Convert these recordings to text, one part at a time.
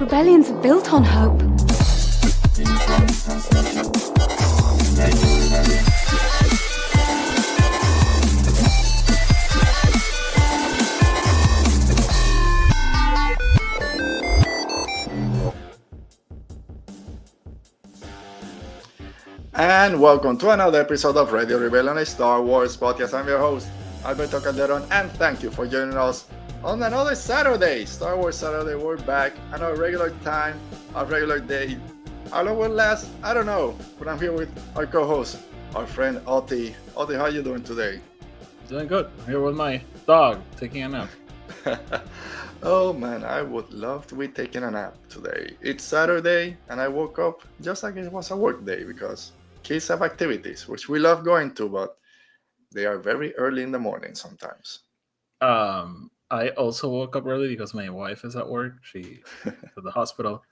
Rebellions are built on hope. And welcome to another episode of Radio Rebellion, a Star Wars podcast. I'm your host, Alberto Calderon, and thank you for joining us on another Saturday, Star Wars Saturday. We're back at our regular time, our regular day. How long will it last? I don't know, but I'm here with our co-host, our friend Oti. Oti, how you doing today? Doing good. I'm here with my dog, taking a nap. Oh man, I would love to be taking a nap today. It's Saturday, and I woke up just like it was a work day because kids have activities, which we love going to, but they are very early in the morning sometimes. I also woke up early because my wife is at work. She at the hospital,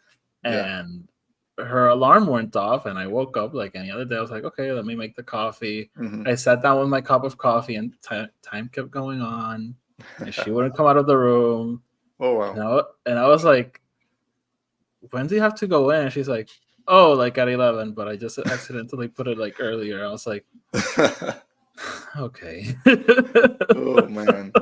and her alarm went off, and I woke up like any other day. I was like, okay, let me make the coffee. Mm-hmm. I sat down with my cup of coffee, and time kept going on, and she wouldn't come out of the room. Oh wow! And I was like, when do you have to go in? And she's like, oh, like at 11, but I just accidentally put it like earlier. I was like, okay. Oh man,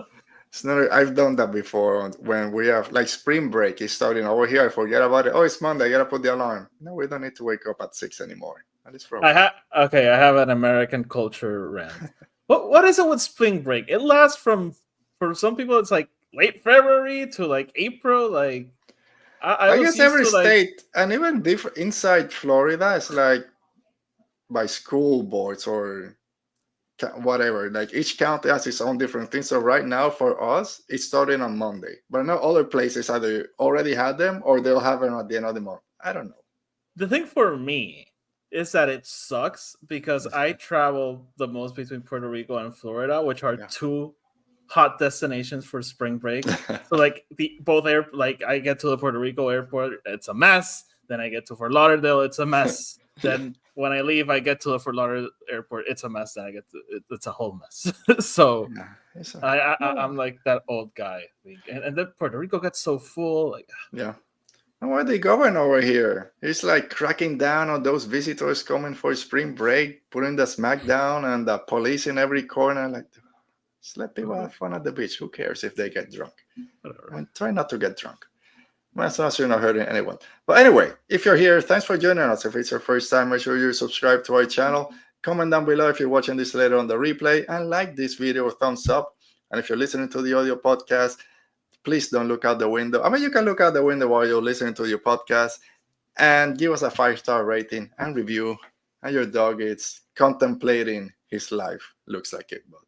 it's not. I've done that before when we have like spring break is starting over here. I forget about it. Oh, it's Monday. I gotta put the alarm. No, we don't need to wake up at 6 anymore. At least for I have an American culture rant. What is it with spring break? It lasts for some people. It's like late February to like April. Like I guess every state and even different inside Florida is like by school boards or whatever. Like each county has its own different things. So right now for us, it's starting on Monday. But I know other places either already had them or they'll have them at the end of the month. I don't know. The thing for me is that it sucks because I travel the most between Puerto Rico and Florida, which are two hot destinations for spring break. So like I get to the Puerto Rico airport, it's a mess. Then I get to Fort Lauderdale, it's a mess. Then when I leave, I get to the Fort Lauderdale airport, it's a mess. Then it's a whole mess. So I'm like that old guy, and then Puerto Rico gets so full. Like and where are they going over here? It's like cracking down on those visitors coming for spring break, putting the smack down and the police in every corner. Like, just let people have fun at the beach. Who cares if they get drunk? I mean, try not to get drunk. As long as you're not hurting anyone. But anyway, if you're here, thanks for joining us. If it's your first time, make sure you subscribe to our channel. Comment down below if you're watching this later on the replay. And like this video, thumbs up. And if you're listening to the audio podcast, please don't look out the window. I mean, you can look out the window while you're listening to your podcast. And give us a 5-star rating and review. And your dog is contemplating his life. Looks like it, but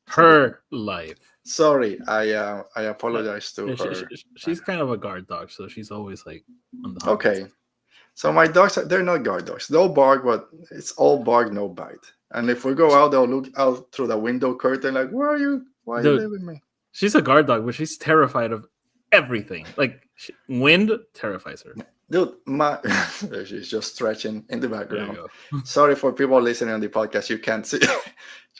her life. Sorry, I apologize to her. She's kind of a guard dog, so she's always like on the hunt. Okay. So my dogs, they're not guard dogs. They'll bark, but it's all bark, no bite. And if we go out, they'll look out through the window curtain like, where are you? Why are you leaving me? She's a guard dog, but she's terrified of everything. Like wind terrifies her. Dude, she's just stretching in the background. Sorry for people listening on the podcast. You can't see. Just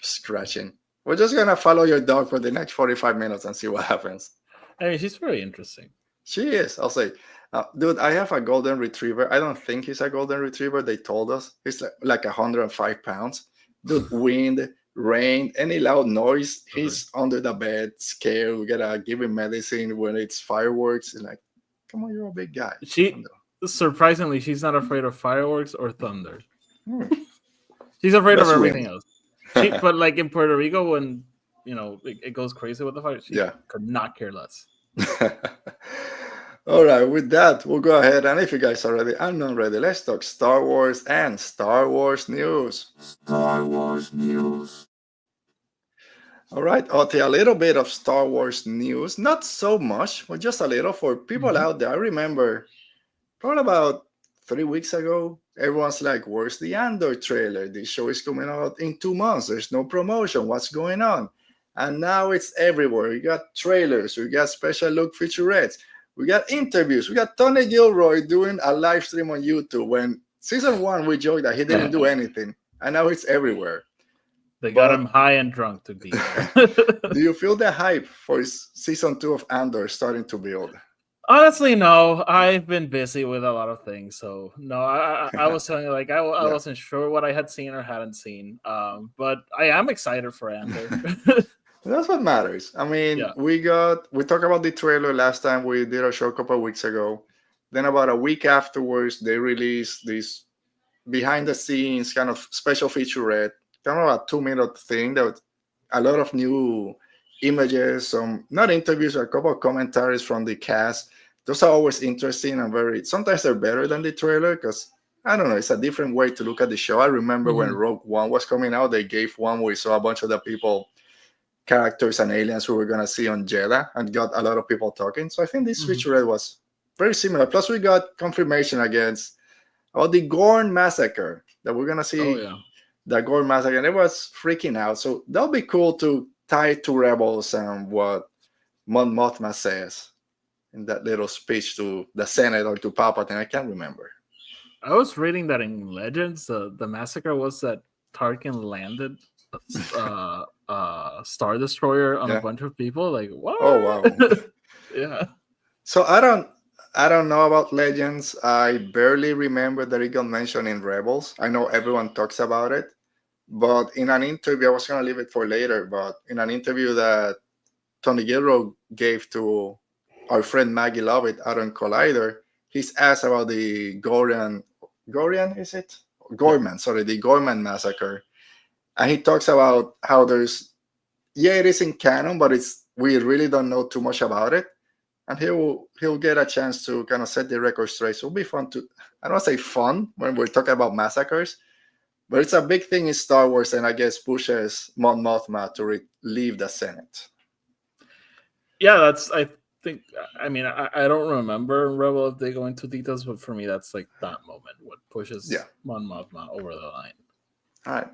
scratching. We're just going to follow your dog for the next 45 minutes and see what happens. I mean, she's very interesting. She is. I'll say. Dude, I have a golden retriever. I don't think he's a golden retriever. They told us. He's like 105 pounds. Dude, wind, rain, any loud noise, he's under the bed, scared. We got to give him medicine when it's fireworks. And like, come on, you're a big guy. Surprisingly, she's not afraid of fireworks or thunder. She's afraid of everything else. But like in Puerto Rico, when it goes crazy with the fire, she could not care less. All right, with that, we'll go ahead, and if you guys are ready, I'm not ready. Let's talk Star Wars and Star Wars news. Star Wars news. All right, Oti, a little bit of Star Wars news, not so much, but just a little for people out there. I remember probably about 3 weeks ago, everyone's like, where's the Andor trailer? This show is coming out in 2 months. There's no promotion. What's going on? And now it's everywhere. We got trailers. We got special look featurettes. We got interviews. We got Tony Gilroy doing a live stream on YouTube. When season 1, we joked that he didn't do anything. And now it's everywhere. They got him high and drunk to be there. Do you feel the hype for season 2 of Andor starting to build? Honestly, no. I've been busy with a lot of things, so no. I was telling you, like, I Yeah. wasn't sure what I had seen or hadn't seen. But I am excited for Andor. That's what matters. I mean, Yeah. we talked about the trailer last time we did a show a couple of weeks ago. Then about a week afterwards, they released this behind the scenes kind of special featurette, kind of a 2 minute thing that was a lot of new images, some not interviews, a couple of commentaries from the cast. Those are always interesting and very. Sometimes they're better than the trailer because I don't know. It's a different way to look at the show. I remember when Mhm. Rogue One was coming out, they gave one where we saw a bunch of the people, characters and aliens we were gonna see on Jeddah, and got a lot of people talking. So I think this Mhm. featurette was very similar. Plus, we got confirmation against the Gorn massacre that we're gonna Oh see, yeah. the Gorn massacre, and it was freaking out. So that'll be cool to tie it to Rebels and what Mon Mothma says in that little speech to the Senate or to Palpatine. I can't remember. I was reading that in Legends, the massacre was that Tarkin landed Star Destroyer on a Yeah. bunch of people. Like Oh what? wow. Yeah. So I don't know about Legends. I barely remember that it got mentioned in Rebels. I know everyone talks about it, but in an interview, I was gonna leave it for later. But in an interview that Tony Gilroy gave to our friend Maggie Lovett out on Collider, he's asked about the Gorian is it? Yeah. Gorman, sorry, the Gorman massacre. And he talks about how yeah, it is in canon, but we really don't know too much about it. And he'll get a chance to kind of set the record straight. So it'll be fun to, I don't want to say fun when we're talking about massacres, but it's a big thing in Star Wars, and I guess pushes Mon Mothma to leave the Senate. Yeah, that's I think I mean I don't remember Rebel if they go into details, but for me that's like that moment what Yeah. pushes Mon Mothma over the line. All right.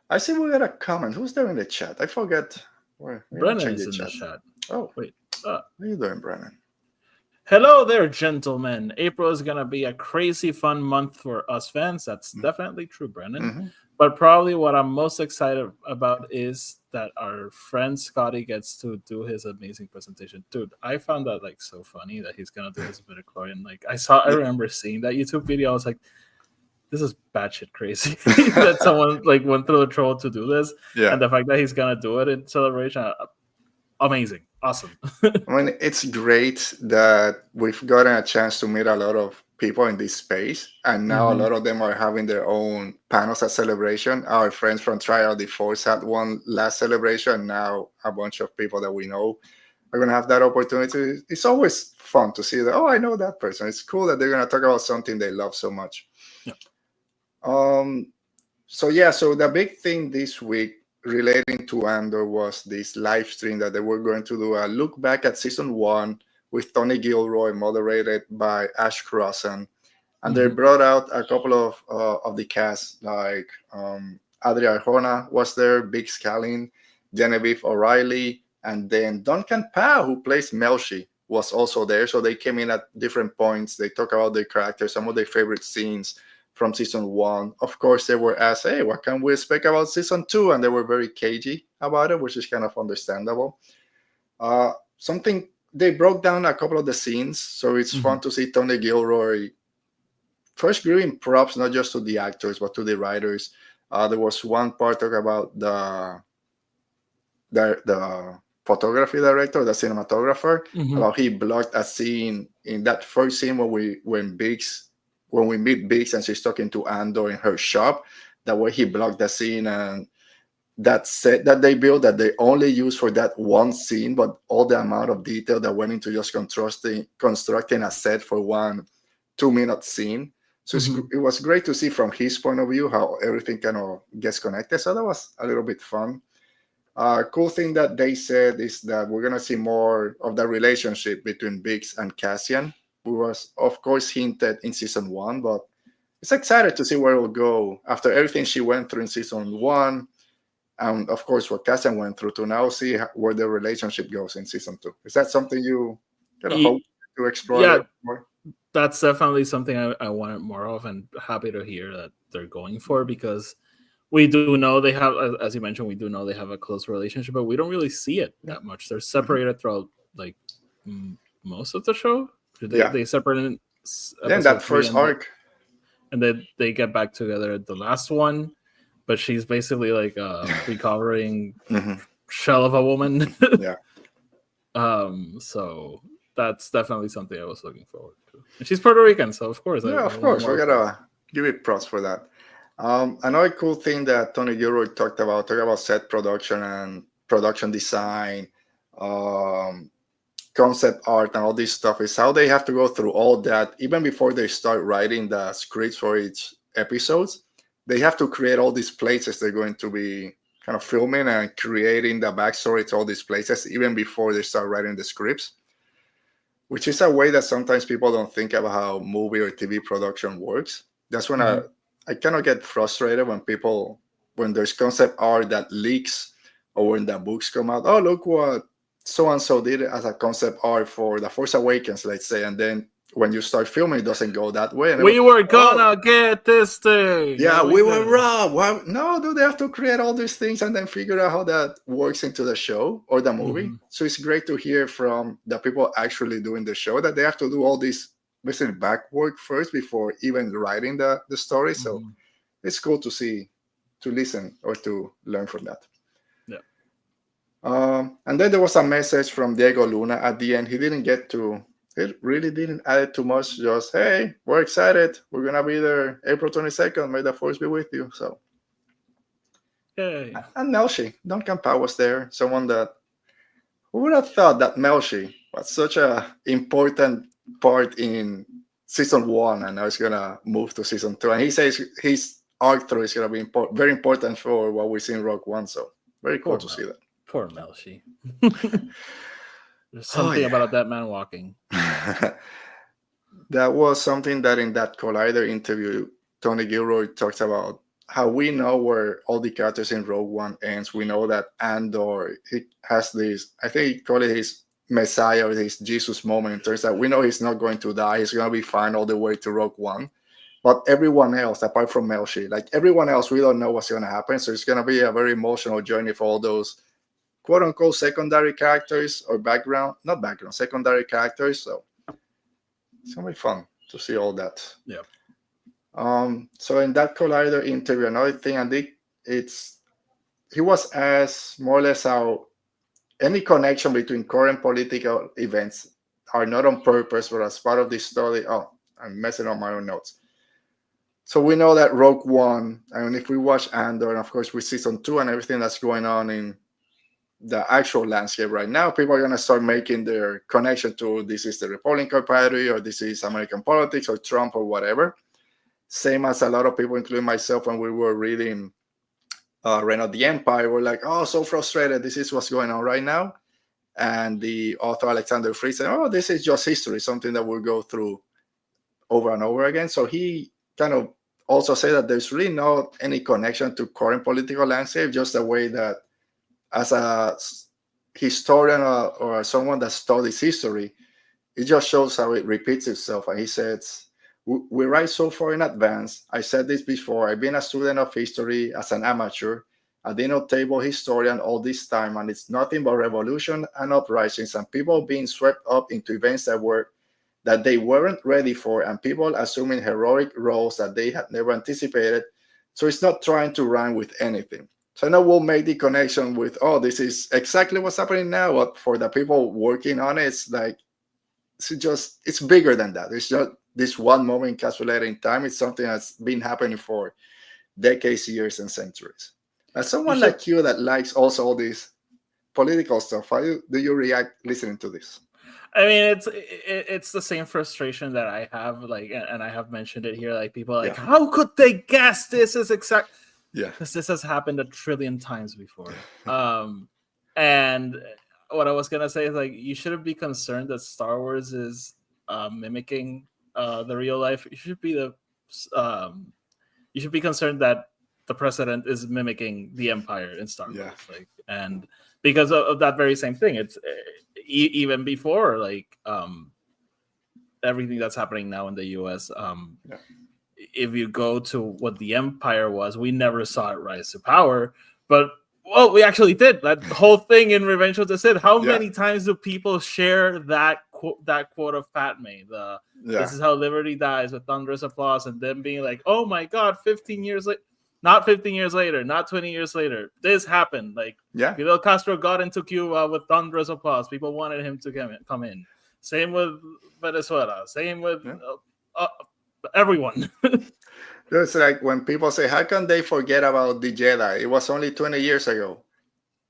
I see we got a comment. Who's there in the chat? I forget. We're gonna Brennan check is the in the chat. chat. Oh, Wait. how you doing, Brennan? Hello there, gentlemen. April is gonna be a crazy fun month for us fans. That's definitely true, Brennan. Mm-hmm. But probably what I'm most excited about is that our friend Scotty gets to do his amazing presentation. Dude, I found that like so funny that he's gonna do his midichlorian. Like I Yeah. remember seeing that YouTube video. I was like, this is batshit crazy that someone like went through the troll to do this, Yeah. and the fact that he's gonna do it in celebration, amazing, awesome. I mean, it's great that we've gotten a chance to meet a lot of people in this space, and now a Mhm. lot of them are having their own panels at celebration. Our friends from Trial the Force had one last celebration. Now a bunch of people that we know are going to have that opportunity. It's always fun to see that. Oh, I know that person. It's cool that they're going to talk about something they love so much. Yeah. Um, so yeah, so the big thing this week relating to Andor was this live stream that they were going to do a look back at season one with Tony Gilroy, moderated by Ash Crossan, and they Mhm. brought out a couple of the cast like Adria Arjona was there, Big Scallin, Genevieve O'Reilly, and then Duncan Powell, who plays Melshi, was also there. So they came in at different points. They talk about their characters, some of their favorite scenes from season one. Of course, they were asked, "Hey, what can we expect about season two?" And they were very cagey about it, which is kind of understandable. Something they broke down a couple of the scenes, so it's fun Mhm. to see Tony Gilroy first giving props not just to the actors but to the writers. There was one part talk about the photography director, the cinematographer, Mhm. about he blocked a scene in that first scene when we meet Biggs and she's talking to Andor in her shop. That way he blocked the scene, and that set that they built that they only used for that one scene, but all the amount of detail that went into just constructing a set for one 2 minute scene. So Mhm. it was great to see from his point of view how everything kind of gets connected. So that was a little bit fun. Cool thing that they said is that we're gonna see more of the relationship between Biggs and Cassian, who was of course hinted in season one, but it's excited to see where it will go after everything she went through in season one, and of course what Cassian went through, to now see where the relationship goes in season two. Is that something you kind of hope Ye- to explore a Yeah, little more? that's definitely something I wanted more of, and happy to hear that they're going for because we do know they have, as you mentioned, we do know they have a close relationship, but we don't really see it Yeah. that much. They're Mhm. separated throughout like most of the show. They separated Then episode that 3, first arc. and then they get back together at the last one. But she's basically like a recovering shell of a woman. Yeah. So that's definitely something I was looking forward to. And she's Puerto Rican, so of course, Yeah, I of want course. We more. gotta give it props for that. Another cool thing that Tony Gilroy talked about set production and production design, um, concept art, and all this stuff is how they have to go through all that even before they start writing the scripts for each episodes. They have to create all these places they're going to be kind of filming and creating the backstory to all these places even before they start writing the scripts, which is a way that sometimes people don't think about how movie or TV production works. That's when I kind of get frustrated when there's concept art that leaks or when the books come out. Oh, look what so and so did as a concept art for The Force Awakens, let's say, and then when you start filming, it doesn't go that way. And we were gonna get this thing. Yeah, we were wrong. Well, no, do they have to create all these things and then figure out how that works into the show or the movie? So it's great to hear from the people actually doing the show that they have to do all this basically back work first before even writing the story. So it's cool to see, to listen or to learn from that. Yeah. And then there was a message from Diego Luna at the end. He really didn't add too much. Just, hey, we're excited. We're going to be there April 22nd. May the force be with you. So, Yay. And Melshi, Duncan Powell was there. Someone that, who would have thought that Melshi was such an important part in season 1 and now he's going to move to season 2. And he says his arc through is going to be very important for what we see in Rogue One. So, very cool to see that. Poor Melshi. There's something about that man walking. That was something that in that Collider interview, Tony Gilroy talks about how we know where all the characters in Rogue One ends. We know that Andor, he has this, I think he called it his Messiah or his Jesus moment in terms that we know he's not going to die. He's going to be fine all the way to Rogue One. But everyone else, apart from Melshi, like everyone else, we don't know what's going to happen. So it's going to be a very emotional journey for all those quote-unquote secondary characters or secondary characters. So it's gonna be fun to see all that. Yeah. So in that Collider interview, another thing I think he was asked more or less how any connection between current political events are not on purpose but as part of this story. Oh, I'm messing up my own notes. So we know that Rogue One, and if we watch Andor, and of course with season 2 and everything that's going on in the actual landscape right now, people are going to start making their connection to this is the Republican Party or this is American politics or Trump or whatever. Same as a lot of people, including myself, when we were reading Reign of the Empire, we're like, oh, so frustrated. This is what's going on right now. And the author Alexander Freed said, oh, this is just history, something that we'll go through over and over again. So he kind of also said that there's really not any connection to current political landscape, just the way that as a historian or someone that studies history, it just shows how it repeats itself. And he says, we write so far in advance. I said this before. I've been a student of history as an amateur, a dinner table historian all this time, and it's nothing but revolution and uprisings and people being swept up into events that they weren't ready for, and people assuming heroic roles that they had never anticipated. So it's not trying to rhyme with anything. So I know we'll make the connection with, oh, this is exactly what's happening now. But for the people working on it, it's like, it's bigger than that. It's not this one moment encapsulated in time. It's something that's been happening for decades, years, and centuries. As someone like you that likes also all this political stuff, how do you react listening to this? I mean, it's the same frustration that I have, like, and I have mentioned it here. Like, people are like, how could they guess this is exact? Yeah, because this has happened a trillion times before. And what I was gonna say is, like, you shouldn't be concerned that Star Wars is mimicking the real life. You should be concerned that the president is mimicking the Empire in Star Wars. Like, and because of that very same thing, it's even before like everything that's happening now in the US. If you go to what the Empire was, we never saw it rise to power, but we actually did. That whole thing in Revenge of the Sith. How many times do people share that that quote of Padme, Yeah. "This is how liberty dies," with thunderous applause, and then being like, "Oh my God, 15 years later." Not 15 years later, not 20 years later. This happened. Like, Yeah. Fidel Castro got into Cuba with thunderous applause. People wanted him to come in. Same with Venezuela. Same with everyone. It's like when people say, how can they forget about the Jedi? It was only 20 years ago.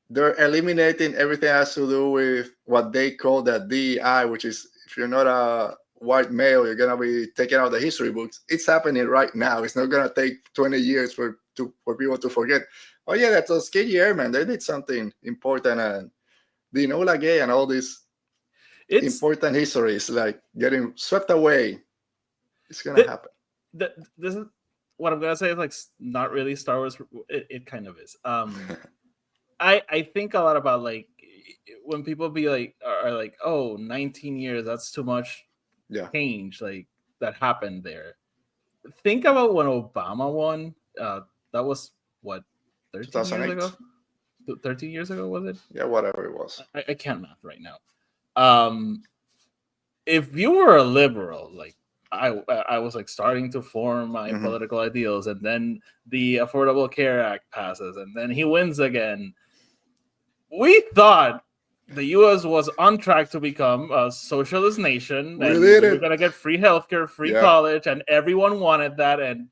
They're eliminating everything that has to do with what they call the DEI, which is if you're not a white male, you're gonna be taking out the history books. It's happening right now. It's not gonna take 20 years for people to forget. Oh yeah, that's Tuskegee Airmen. They did something important, and the Enola Gay and all these important histories like getting swept away. It's gonna happen. This is what I'm gonna say is like not really Star Wars. It kind of is. I think a lot about like when people be like are like, oh, 19 years, that's too much change like that happened there. Think about when Obama won. That was what, 13 years ago? 13 years ago, was it? Yeah, whatever it was. I can't math right now. If you were a liberal, like I was like starting to form my political ideals, and then the Affordable Care Act passes, and then he wins again. We thought the U.S. was on track to become a socialist nation, and we were going to get free healthcare, free college, and everyone wanted that. And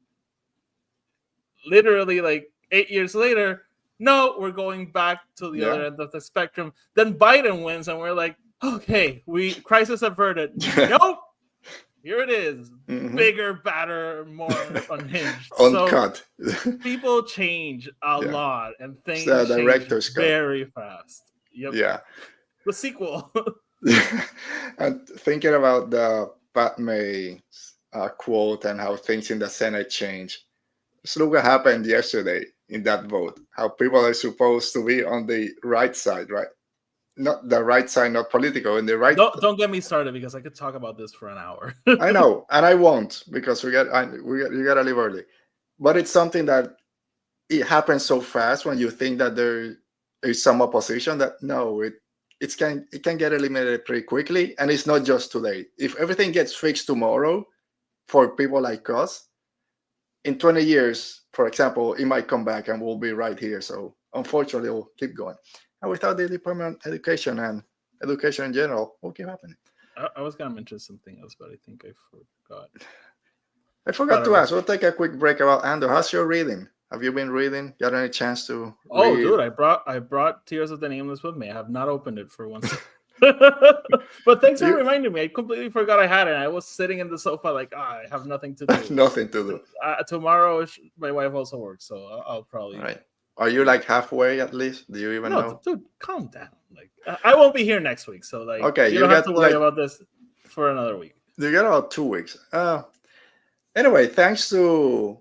literally, like 8 years later, no, we're going back to the other end of the spectrum. Then Biden wins, and we're like, okay, crisis averted. Nope. Here it is. Bigger, badder, more unhinged. Uncut. So people change a lot, and things change very fast. Yep. Yeah. The sequel. And thinking about the Padme quote and how things in the Senate change. Just look what happened yesterday in that vote. How people are supposed to be on the right side, right? Not the right side, not political. In the right. Don't get me started because I could talk about this for an hour. I know, and I won't because you gotta leave early. But it's something that it happens so fast when you think that there is some opposition that no, it can get eliminated pretty quickly, and it's not just today. If everything gets fixed tomorrow, for people like us, in 20 years, for example, it might come back and we'll be right here. So unfortunately, we'll keep going. And without the Department of Education and education in general, what keep happening? I was going to mention something else, but I think I forgot. I forgot to ask. We'll take a quick break about Andor. How's your reading? Have you been reading? Got any chance to read? Oh, dude, I brought Tears of the Nameless with me. I have not opened it for once. But thanks for reminding me. I completely forgot I had it. I was sitting in the sofa like, I have nothing to do. Nothing to do. Tomorrow, my wife also works, so I'll probably... All right. Are you like halfway at least? Do you even know? Dude, calm down. Like I won't be here next week, so like okay, you don't have to worry about this for another week. You got about 2 weeks. Anyway, thanks to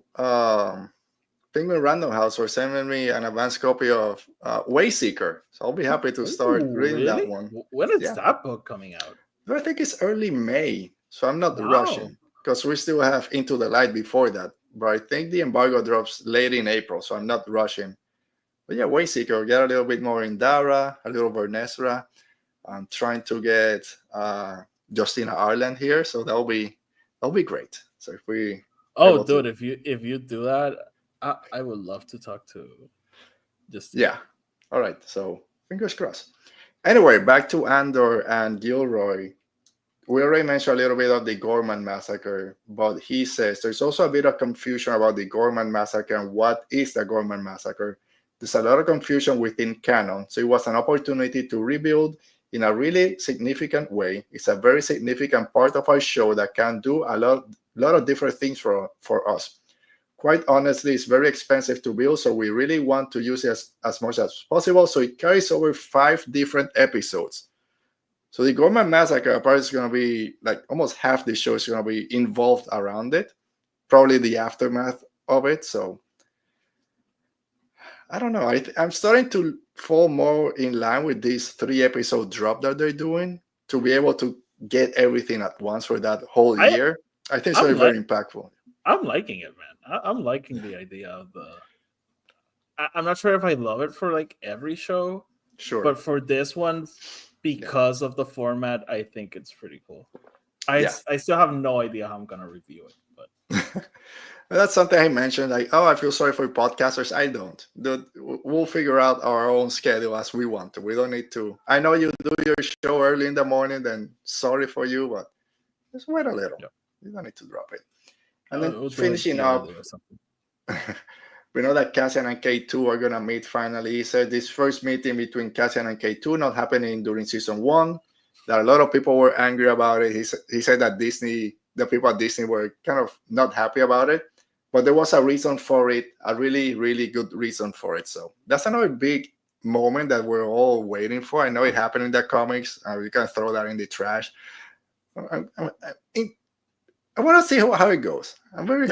Penguin Random House for sending me an advanced copy of Wayseeker. So I'll be happy to start reading that one. When is that book coming out? I think it's early May, so I'm not rushing because we still have Into the Light before that. But I think the embargo drops late in April, so I'm not rushing. But yeah, Wayseeker, get a little bit more in Dara, a little Vernesra. I'm trying to get Justina Ireland here, so that'll be great. So if we dude, if you do that, I would love to talk to Justina. Yeah. All right. So fingers crossed. Anyway, back to Andor and Gilroy. We already mentioned a little bit of the Gorman massacre, but he says there's also a bit of confusion about the Gorman massacre and what is the Gorman massacre. There's a lot of confusion within canon, so it was an opportunity to rebuild in a really significant way. It's a very significant part of our show that can do a lot of different things for us. Quite honestly, it's very expensive to build, so we really want to use it as much as possible. So it carries over 5 different episodes. So the Gorman massacre apparently is going to be like almost half the show is going to be involved around it, probably the aftermath of it. So I don't know. I'm starting to fall more in line with this 3-episode drop that they're doing to be able to get everything at once for that whole year. I think it's very impactful. I'm liking it, man. I'm liking the idea of the... I'm not sure if I love it for like every show. Sure. But for this one, because of the format, I think it's pretty cool. I still have no idea how I'm gonna review it, but That's something I mentioned. Like, oh, I feel sorry for podcasters. I don't. We'll figure out our own schedule as we want to. We don't need to. I know you do your show early in the morning. Then sorry for you, but just wait a little. Yep. You don't need to drop it. And then we'll finishing up, we know that Cassian and K2 are gonna meet finally. He said this first meeting between Cassian and K2 not happening during season 1. That a lot of people were angry about it. He said that the people at Disney were kind of not happy about it, but there was a reason for it, a really, really good reason for it. So that's another big moment that we're all waiting for. I know it happened in the comics. We can throw that in the trash. I want to see how it goes. I'm very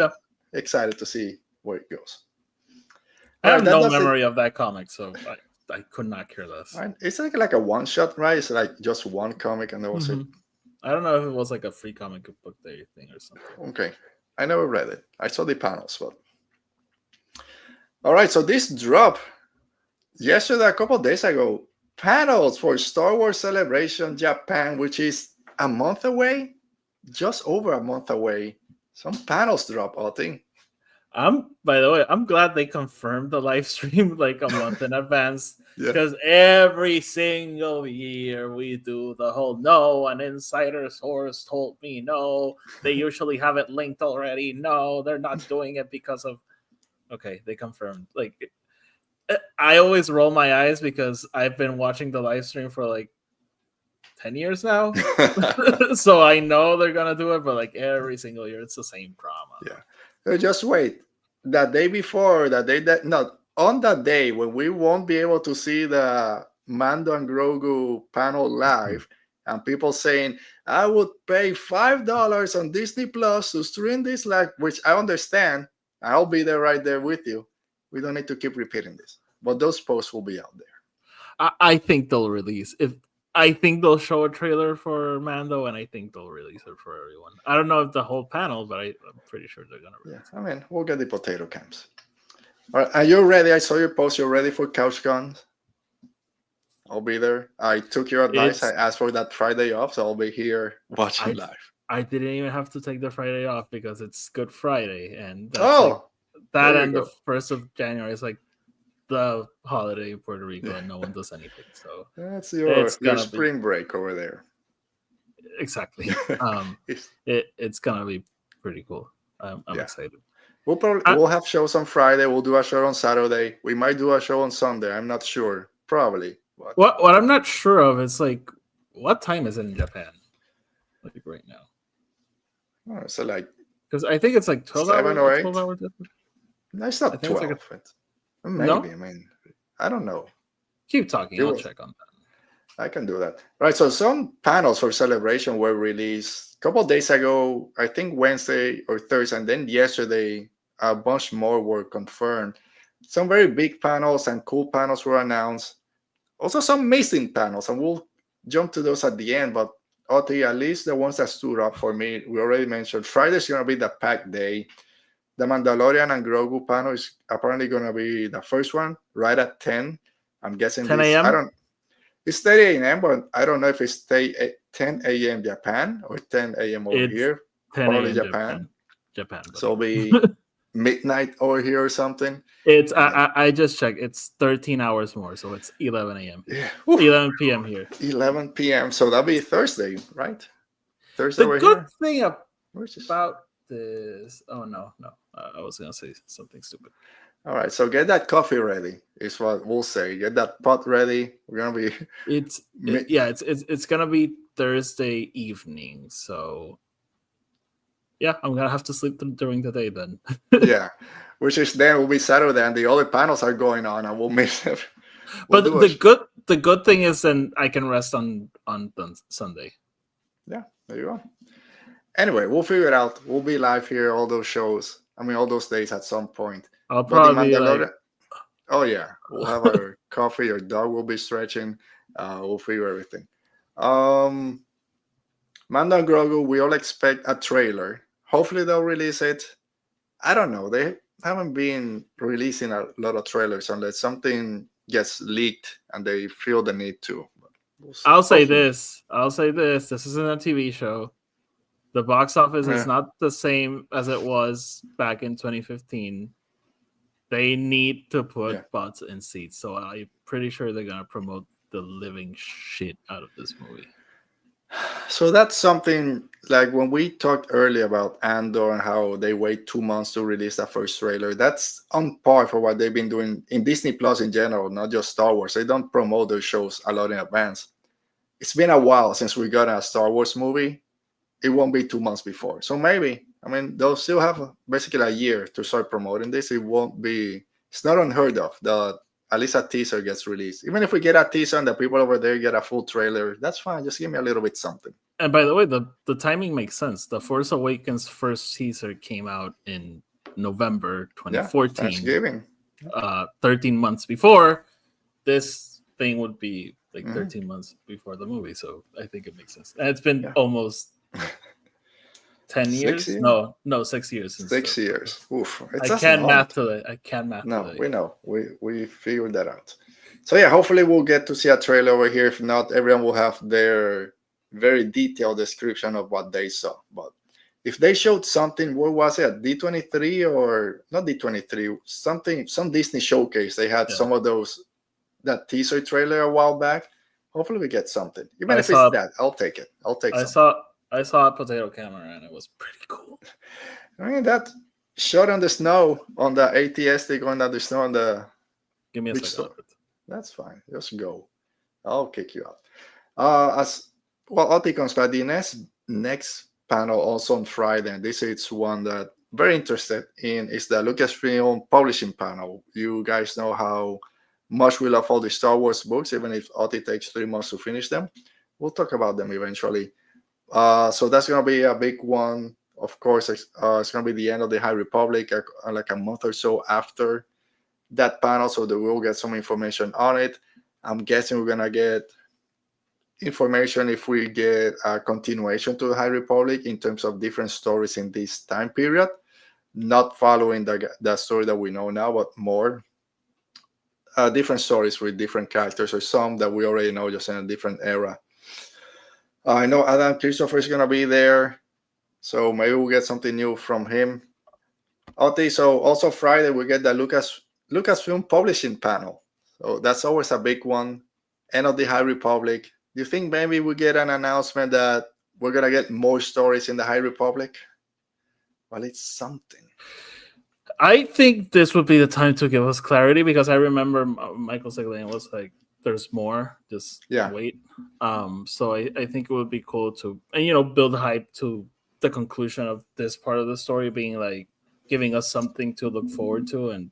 excited to see where it goes. I have no memory of that comic, so I could not care less. It's like a one shot, right? It's like just one comic, and that was it. I don't know if it was like a free comic book day thing or something. Okay, I never read it. I saw the panels, but all right. So this drop yesterday, a couple of days ago, panels for Star Wars Celebration Japan, which is a month away, just over a month away. Some panels drop, I think. By the way, I'm glad they confirmed the live stream like a month in advance, because every single year we do the whole no, an insider source told me no. They usually have it linked already. No, they're not doing it because of. Okay, they confirmed. Like, I always roll my eyes because I've been watching the live stream for like 10 years now, so I know they're gonna do it. But like every single year, it's the same drama. Yeah. Just wait. That day before, on that day when we won't be able to see the Mando and Grogu panel live, and people saying, I would pay $5 on Disney Plus to stream this live, which I understand. I'll be there right there with you. We don't need to keep repeating this. But those posts will be out there. I think they'll release. I think they'll show a trailer for Mando, and I think they'll release it for everyone. I don't know if the whole panel, but I'm pretty sure they're going to release it. I mean, we'll get the potato camps. All right, are you ready? I saw your post. You're ready for CouchCon? I'll be there. I took your advice. I asked for that Friday off, so I'll be here watching live. I didn't even have to take the Friday off because it's Good Friday, and that's and the 1st of January is like the holiday in Puerto Rico, and no one does anything. So that's your spring break over there. Exactly. It's gonna be pretty cool. I'm excited. We'll have shows on Friday. We'll do a show on Saturday. We might do a show on Sunday. I'm not sure. Probably. What I'm not sure of is like, what time is it in Japan? Like right now. So like, because I think it's like 12 hours or 8. 12 hours. No, it's not 12. Maybe. No? I mean, I don't know. Keep talking. I'll check on that. I can do that. Right. So some panels for Celebration were released a couple of days ago. I think Wednesday or Thursday, and then yesterday a bunch more were confirmed. Some very big panels and cool panels were announced. Also some missing panels, and we'll jump to those at the end. But at least the ones that stood up for me, we already mentioned. Friday's going to be the packed day. The Mandalorian and Grogu panel is apparently going to be the first one, right at 10. I'm guessing 10 a.m. It's 10 a.m., but I don't know if it's 10 a.m. Japan or 10 a.m. over here. 10 a.m. Japan. So it'll be midnight over here or something. It's I just checked. It's 13 hours more, so it's 11 a.m. Yeah. 11 p.m. here. 11 p.m. So that'll be Thursday, right? Thursday. The good thing about this. Oh no. I was gonna say something stupid. All right, so get that coffee ready. Is what we'll say. Get that pot ready. We're gonna be. It's gonna be Thursday evening. So yeah, I'm gonna have to sleep during the day then. Yeah, which is then will be Saturday, and the other panels are going on, and we'll miss it. But the good thing is then I can rest on Sunday. Yeah, there you go. Anyway, we'll figure it out. We'll be live here all those shows. I mean, all those days at some point. I'll probably Oh yeah, we'll have our coffee. Your dog will be stretching. We'll figure everything. Mando and Grogu, we all expect a trailer. Hopefully they'll release it. I don't know. They haven't been releasing a lot of trailers unless something gets leaked and they feel the need to. We'll see. I'll say Hopefully. this. I'll say this. This isn't a TV show. The box office is Yeah. not the same as it was back in 2015. They need to put Yeah. butts in seats. So I'm pretty sure they're gonna promote the living shit out of this movie. So that's something like when we talked earlier about Andor and how they wait 2 months to release that first trailer. That's on par for what they've been doing in Disney Plus in general, not just Star Wars. They don't promote their shows a lot in advance. It's been a while since we got a Star Wars movie. It won't be 2 months before. So maybe, I mean, they'll still have basically a year to start promoting this. It won't be, it's not unheard of that at least a teaser gets released. Even if we get a teaser and the people over there get a full trailer, that's fine. Just give me a little bit something. And by the way, the timing makes sense. The Force Awakens first teaser came out in November 2014. Yeah, Thanksgiving. 13 months before. This thing would be like 13 months before the movie. So I think it makes sense. And it's been almost 10 years? 6 years? No, 6 years. Since 6 years. Oof. I can't math today. I can't math No, today. we know. We figured that out. So yeah, hopefully we'll get to see a trailer over here. If not, everyone will have their very detailed description of what they saw. But if they showed something, what was it? D23 or not D23? Something, some Disney showcase. They had some of those, that teaser trailer a while back. Hopefully we get something. Even if it's that, I'll take it. I'll take something. I saw a potato camera and it was pretty cool. I mean, that shot on the snow on the ATS, they going down the snow on the. Give me a second. That's fine. Just go. I'll kick you out. As well, Oti comes back. The next panel also on Friday, and this is one that I'm very interested in, is the Lucasfilm publishing panel. You guys know how much we love all the Star Wars books, even if Oti takes 3 months to finish them. We'll talk about them eventually. So that's going to be a big one. Of course, it's going to be the end of the High Republic, like a month or so after that panel. So that we'll get some information on it. I'm guessing we're going to get information if we get a continuation to the High Republic in terms of different stories in this time period. Not following the story that we know now, but more different stories with different characters, or some that we already know, just in a different era. I know Adam Christopher is going to be there, so maybe we'll get something new from him. Okay, so also Friday we get the Lucasfilm publishing panel. So that's always a big one. End of the High Republic. Do you think maybe we get an announcement that we're going to get more stories in the High Republic? Well, it's something. I think this would be the time to give us clarity, because I remember Michael Segalian was like, there's more, just wait. So I think it would be cool to, and build hype to the conclusion of this part of the story, being like giving us something to look forward to, and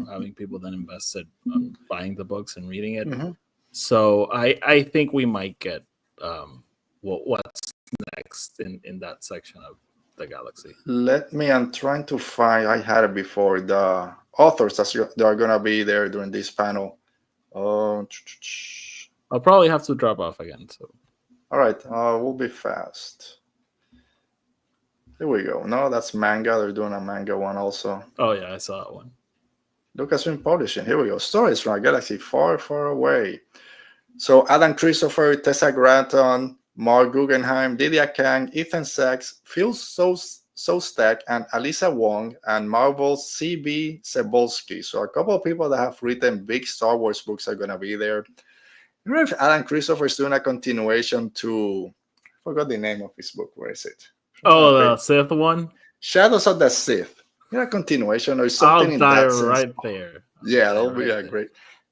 having people then invested on buying the books and reading it. Mm-hmm. So I think we might get what's next in that section of the galaxy. I'm trying to find, I had it before, the authors that are going to be there during this panel. I'll probably have to drop off again. So, all right, we'll be fast. Here we go. No, that's manga. They're doing a manga one also. Oh yeah, I saw that one. Lucasfilm Publishing. Here we go. Stories from a galaxy far, far away. So Adam Christopher, Tessa Gratton, Mark Guggenheim, Lydia Kang, Ethan Sachs, Phil Sostek, and Alyssa Wong, and Marvel's C.B. Cebulski. So a couple of people that have written big Star Wars books are going to be there. I don't know if Adam Christopher is doing a continuation to, I forgot the name of his book. Where is it? Oh, the Sith one? Shadows of the Sith. A continuation or something in that sense. Right there. Yeah, that'll be great.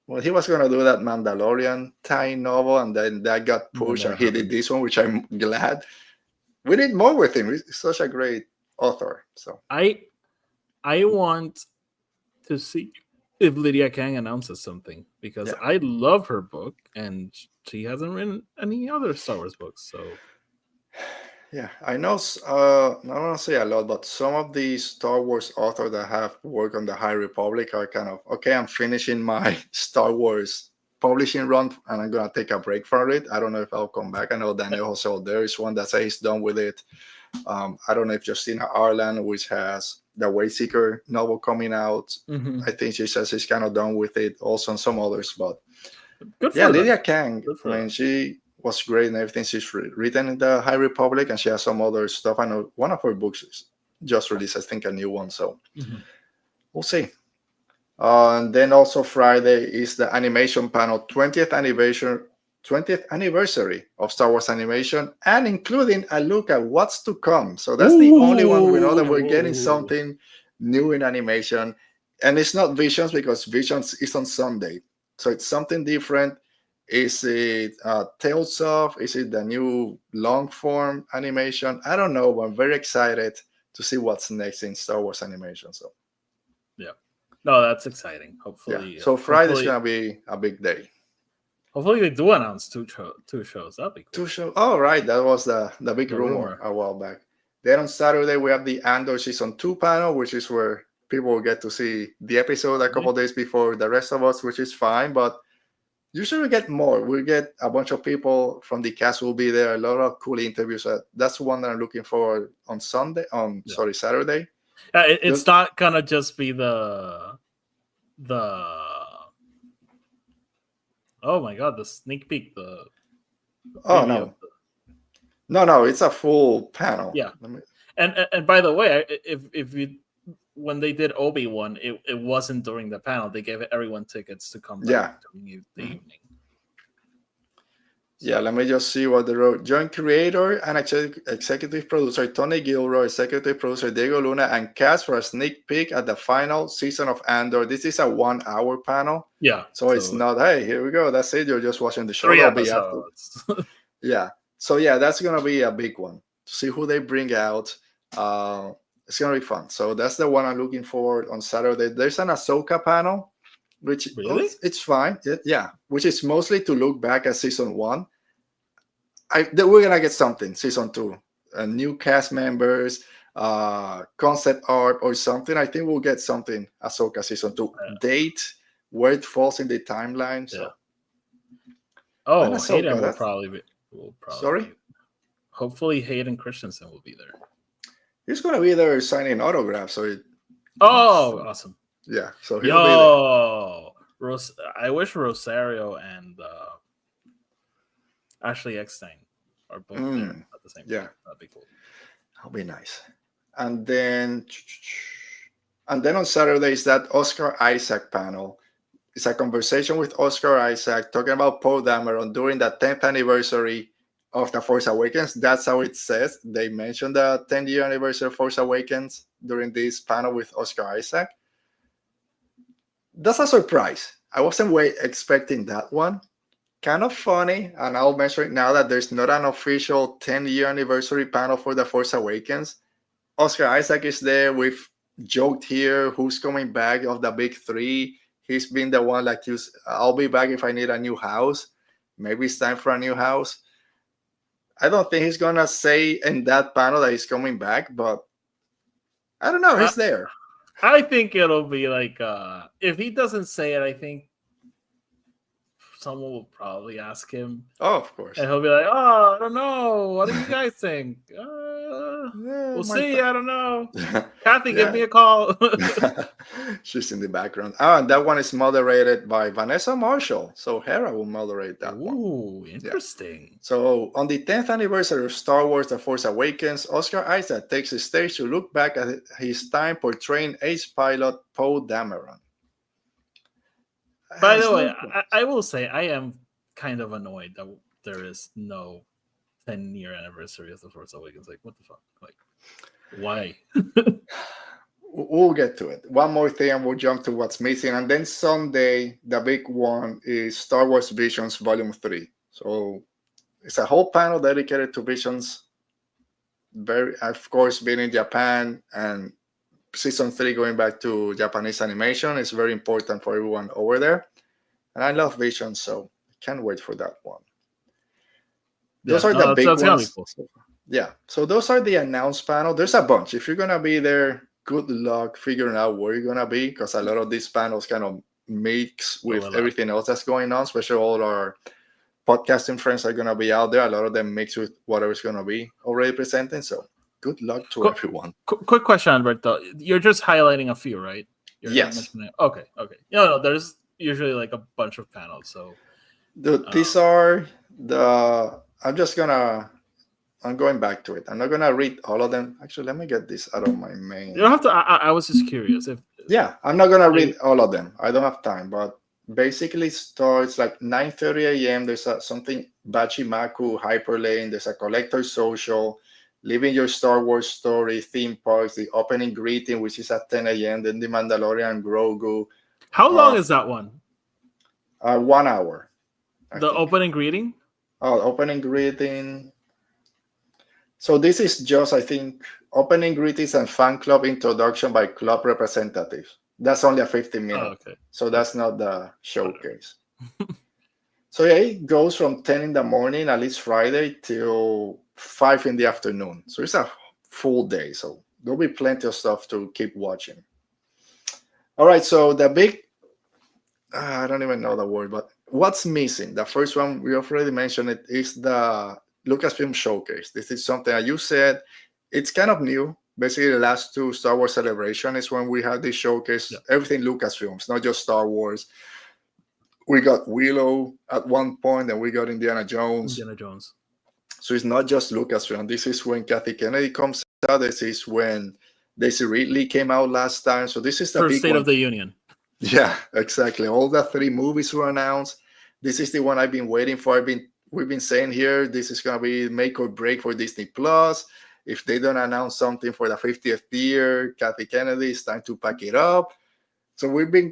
Well, he was going to do that Mandalorian tie novel, and then that got pushed, and he did this one, which I'm glad. We did more with him. He's such a great author. So I want to see if Lydia Kang announces something, because I love her book, and she hasn't written any other Star Wars books. So yeah, I know. I don't want to say a lot, but some of the Star Wars authors that have worked on the High Republic are kind of, okay, I'm finishing my Star Wars publishing run, and I'm going to take a break from it. I don't know if I'll come back. I know Daniel Jose, there is one that says he's done with it. I don't know if Justina Arlan, which has the Wayseeker novel coming out, I think she says she's kind of done with it. Also, and some others, but Good Yeah, for them. Lydia Kang. Good I for mean, them. she was great in everything she's written in the High Republic, and she has some other stuff. I know one of her books is just released, I think, a new one. So Mhm. we'll see. And then also Friday is the animation panel, 20th anniversary of Star Wars animation, and including a look at what's to come. So that's the only one we know that we're getting Ooh. something new in animation. And it's not Visions because Visions is on Sunday. So it's something different. Is it Tales of? Is it the new long form animation? I don't know, but I'm very excited to see what's next in Star Wars animation. So Yeah. No, that's exciting. yeah. Hopefully, So Friday's hopefully, gonna be a big day. hopefully they do announce two shows. That'd be Two cool. shows. Oh, right. That was the big The rumor rumor. a while back. Then on Saturday, we have the Andor Season 2 panel, which is where people will get to see the episode a couple days before the rest of us, which is fine. But usually we get more. We get a bunch of people from the cast will be there, a lot of cool interviews. That's one that I'm looking for on Yeah. Saturday. It's not gonna just be the oh my god, the sneak peek, the Oh, preview of no. No, it's a full panel. yeah. And by the way, if you when they did Obi-Wan, it wasn't during the panel. They gave everyone tickets to come Yeah. during the evening. Yeah, let me just see what the wrote. Joint creator and executive producer Tony Gilroy, executive producer Diego Luna, and cast for a sneak peek at the final season of Andor. This is a 1 hour panel. Yeah. So it's not, hey, here we go. That's it. You're just watching the show. 3 That'll be after. episodes. Yeah. So yeah, that's gonna be a big one. To see who they bring out. It's gonna be fun. So that's the one I'm looking for on Saturday. There's an Ahsoka panel, which Really? it's fine. Yeah, which is mostly to look back at season 1. We're gonna get something season 2, new cast members, concept art or something. I think we'll get something Ahsoka season 2 date, where it falls in the timeline. So oh, and Ahsoka, Hayden will probably be. Sorry? Hopefully, Hayden Christensen will be there. He's gonna be there signing autographs. So awesome. Yeah, so he'll be there. I wish Rosario and Ashley Eckstein are both there at the same time. Yeah, that'd be cool. That'll be nice. And then on Saturday is that Oscar Isaac panel. It's a conversation with Oscar Isaac talking about Poe Dameron during the 10th anniversary of The Force Awakens. That's how it says. They mentioned the 10-year anniversary of Force Awakens during this panel with Oscar Isaac. That's a surprise. I wasn't expecting that one. Kind of funny, and I'll mention it now that there's not an official 10-year anniversary panel for The Force Awakens. Oscar Isaac is there. We've joked here who's coming back of the big three. He's been the one like, I'll be back if I need a new house. Maybe it's time for a new house. I don't think he's going to say in that panel that he's coming back, but I don't know. He's there. I think it'll be like, if he doesn't say it, I think someone will probably ask him. Oh, of course. And he'll be like, oh, I don't know. What do you guys think? We'll see. I don't know. Kathy, give me a call. She's in the background. And that one is moderated by Vanessa Marshall. So Hera will moderate that one. Ooh, interesting. Yeah. So on the 10th anniversary of Star Wars The Force Awakens, Oscar Isaac takes the stage to look back at his time portraying ace pilot Poe Dameron. By the way, I will say I am kind of annoyed that there is no 10-year anniversary of The Force Awakens. Like, what the fuck? Like, why? We'll get to it. One more thing, and we'll jump to what's missing. And then Sunday, the big one is Star Wars Visions Volume 3. So it's a whole panel dedicated to Visions. Of course, being in Japan and Season 3 going back to Japanese animation is very important for everyone over there. And I love Visions, so I can't wait for that one. Those are the big ones. Cool. Yeah, so those are the announced panel. There's a bunch. If you're going to be there, good luck figuring out where you're going to be, because a lot of these panels kind of mix with everything else that's going on, especially all our podcasting friends are going to be out there. A lot of them mix with whatever's going to be already presenting, so good luck to everyone. Quick question, Alberto. You're just highlighting a few, right? Yes. Okay. No, there's usually like a bunch of panels. So These are the. I'm just gonna. I'm going back to it. I'm not gonna read all of them. Actually, let me get this out of my You don't main. have to. I was just curious if Yeah, I'm not gonna you. read all of them. I don't have time, but basically it starts like 9:30 a.m. There's something Bachimaku Hyperlane. There's a collector social, living your Star Wars story, theme parks, the opening greeting, which is at 10 a.m. Then the Mandalorian Grogu, How long uh, is that one? 1 hour, I The think. opening greeting. Oh, opening greeting. So this is just, I think, opening greetings and fan club introduction by club representatives. That's only a 15 Oh, minute. okay. So Okay. that's not the Whatever. showcase. So yeah, it goes from 10 in the morning, at least Friday, till 5 in the afternoon. So it's a full day. So there'll be plenty of stuff to keep watching. All right. So the big, I don't even know the word, but what's missing? The first one, we already mentioned it, is the Lucasfilm Showcase. This is something that you said, it's kind of new. Basically, the last two Star Wars Celebration is when we had this showcase, Yeah. everything Lucasfilms, not just Star Wars. We got Willow at one point, and we got Indiana Jones. Indiana Jones. So it's not just Lucasfilm. This is when Kathy Kennedy comes out. This is when Daisy Ridley came out last time. So this is the First big State of one. the Union. Yeah, exactly. All the three movies were announced. This is the one I've been waiting for. We've been saying here this is gonna be make or break for Disney Plus. If they don't announce something for the 50th year, Kathy Kennedy, it's time to pack it up. So we've been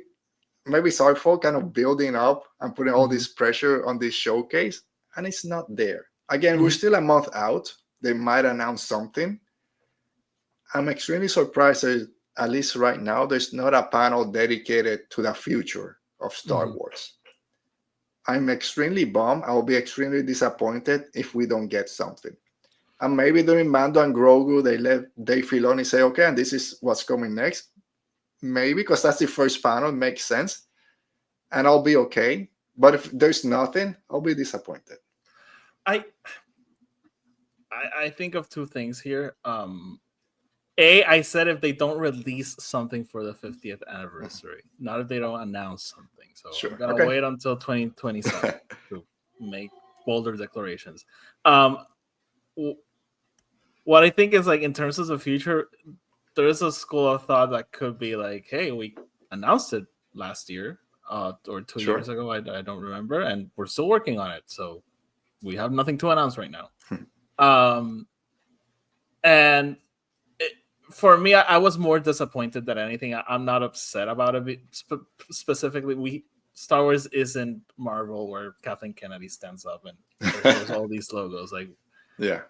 maybe sorry for kind of building up and putting all Mm-hmm. this pressure on this showcase, and it's not there. Again, we're Mm-hmm. still a month out. They might announce something. I'm extremely surprised that at least right now there's not a panel dedicated to the future of Star Mm-hmm. Wars. I'm extremely bummed. I'll be extremely disappointed if we don't get something. And maybe during Mando and Grogu, they let Dave Filoni say, okay, and this is what's coming next. Maybe because that's the first panel, it makes sense. And I'll be okay. But if there's nothing, I'll be disappointed. I I think of two things here. I said if they don't release something for the 50th anniversary, not if they don't announce something. So I'm Sure. gonna Okay. wait until 2027 to make bolder declarations. Um, what I think is like in terms of the future, there is a school of thought that could be like, hey, we announced it last year or 2 years Sure. ago. I don't remember, and we're still working on it. So we have nothing to announce right now. Hmm. And it, for me, I was more disappointed than anything. I'm not upset about it specifically. Star Wars isn't Marvel where Kathleen Kennedy stands up and there's all these logos. Like Yeah.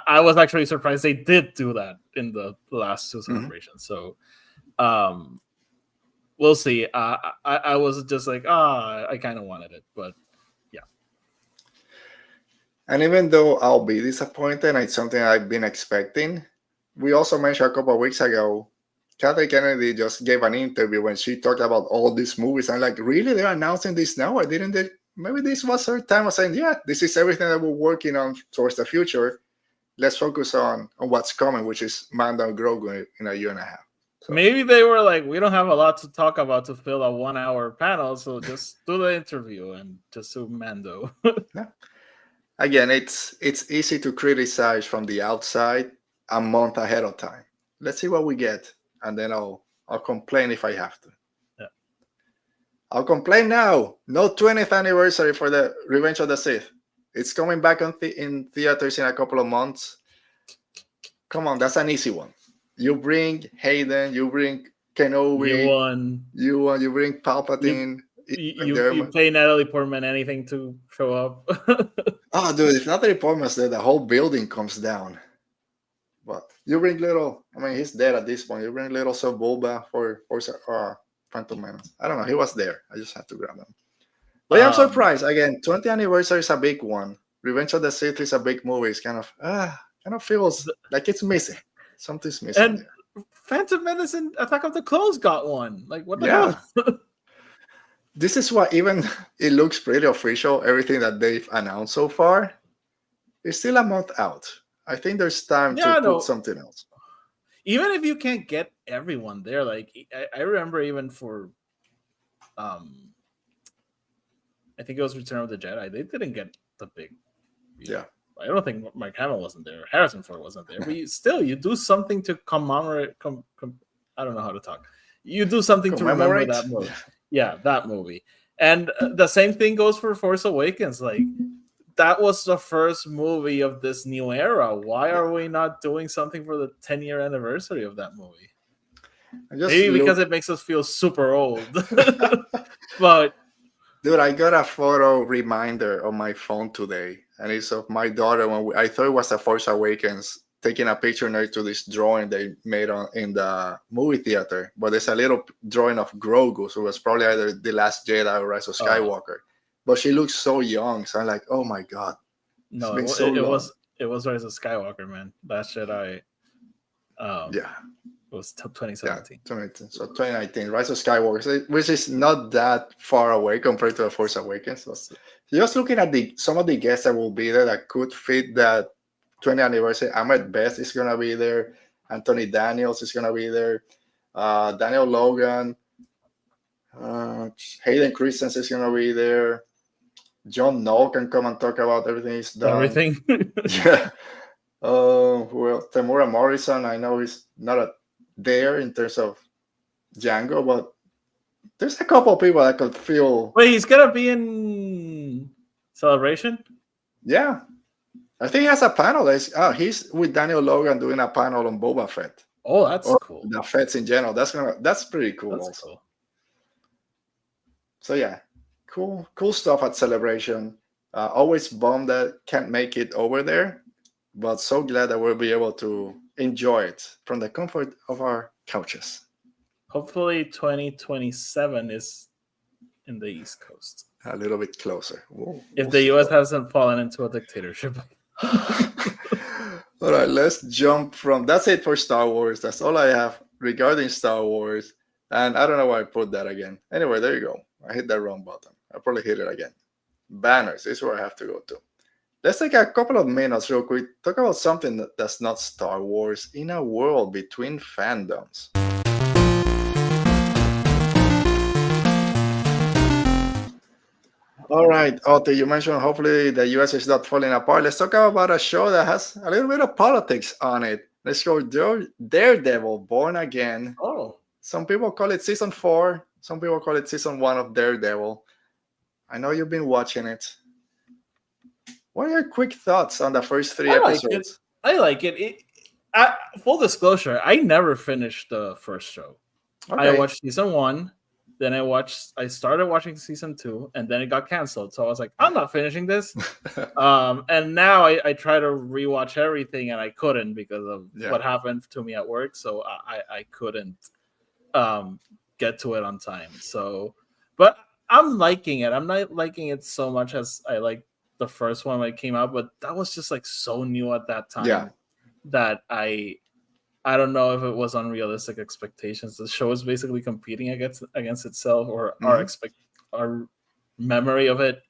I was actually surprised they did do that in the last two Mhm. celebrations. So um, we'll see. I was just like, I kind of wanted it, but yeah. And even though I'll be disappointed, it's something I've been expecting. We also mentioned a couple of weeks ago, Kathy Kennedy just gave an interview when she talked about all these movies. I'm like, really? They're announcing this now? I didn't they? Maybe this was her time of saying, yeah, this is everything that we're working on towards the future. Let's focus on what's coming, which is Mando and Grogu in a year and a half. So Maybe they were like, we don't have a lot to talk about to fill a 1 hour panel, so just do the interview and just do Mando. yeah. Again, it's easy to criticize from the outside a month ahead of time. Let's see what we get, and then I'll complain if I have to. Yeah. I'll complain now. No 20th anniversary for the Revenge of the Sith. It's coming back in theaters in a couple of months. Come on, that's an easy one. You bring Hayden, you bring You Kenobi, won. you bring You Palpatine, you pay Natalie Portman anything to show up. Oh, dude, if Natalie Portman's there, the whole building comes down. But you bring little, I mean, he's dead at this point. You bring little Bulba for Phantom Menace. I don't know. He was there. I just had to grab him. But yeah, I'm um, surprised. Again, 20th anniversary is a big one. Revenge of the Sith is a big movie. It's kind of feels like it's missing. Something's missing and there. Phantom Menace and Attack of the Clones got one. Like what the Yeah. hell? This is what even it looks pretty official. Everything that they've announced so far is still a month out. I think there's time to Yeah, put no. something else. Even if you can't get everyone there, like I remember even for um I think it was Return of the Jedi. They didn't get the big. Yeah. I don't think Mark Hamill wasn't there. Harrison Ford wasn't there. But you do something to commemorate. I don't know how to talk. You do something to remember that movie. Yeah, that movie. And the same thing goes for Force Awakens. Like, that was the first movie of this new era. Why are we not doing something for the 10-year anniversary of that movie? Maybe because it makes us feel super old. But dude, I got a photo reminder on my phone today, and it's of my daughter when I thought it was a Force Awakens, taking a picture next to this drawing they made in the movie theater. But there's a little drawing of Grogu, so it was probably either The Last Jedi or Rise of Skywalker. But she looks so young, so I'm like, oh my god. No, it was Rise of Skywalker, man. Last Jedi. Yeah. It was 2017. Yeah, 2019. So 2019, Rise of Skywalker, which is not that far away compared to The Force Awakens. So just looking at some of the guests that will be there that could fit that 20th anniversary. Ahmed Best is going to be there. Anthony Daniels is going to be there. Daniel Logan. Hayden Christensen is going to be there. John Knoll can come and talk about everything he's done. Everything? Yeah. Well, Tamura Morrison, I know he's not there in terms of Django, but there's a couple of people that could feel. Wait, he's gonna be in Celebration? Yeah, I think he has a panel. He's with Daniel Logan doing a panel on Boba Fett. Oh, that's cool. The Fets in general. That's pretty cool. That's also. Cool. So yeah, cool stuff at Celebration. Always bummed that can't make it over there, but so glad that we'll be able to enjoy it from the comfort of our couches. Hopefully 2027 is in the East Coast. A little bit closer. If the US hasn't fallen into a dictatorship. All right, let's jump from... That's it for Star Wars. That's all I have regarding Star Wars. And I don't know why I put that again. Anyway, there you go. I hit that wrong button. I'll probably hit it again. Banners. This is where I have to go to. Let's take a couple of minutes real quick. Talk about something that's not Star Wars in a world between fandoms. All right, Otto, you mentioned hopefully the US is not falling apart. Let's talk about a show that has a little bit of politics on it. Let's go Daredevil, Born Again. Oh. Some people call it season 4. Some people call it season 1 of Daredevil. I know you've been watching it. What are your quick thoughts on the first 3 episodes? I like it. Full disclosure, I never finished the first show. Okay. I watched season 1, then I started watching season 2, and then it got canceled. So I was like, I'm not finishing this. And now I try to rewatch everything, and I couldn't because of what happened to me at work. So I couldn't get to it on time. So, but I'm liking it. I'm not liking it so much as I like the first one when it came out, but that was just like so new at that time that I don't know if it was unrealistic expectations. The show is basically competing against itself or our memory of it.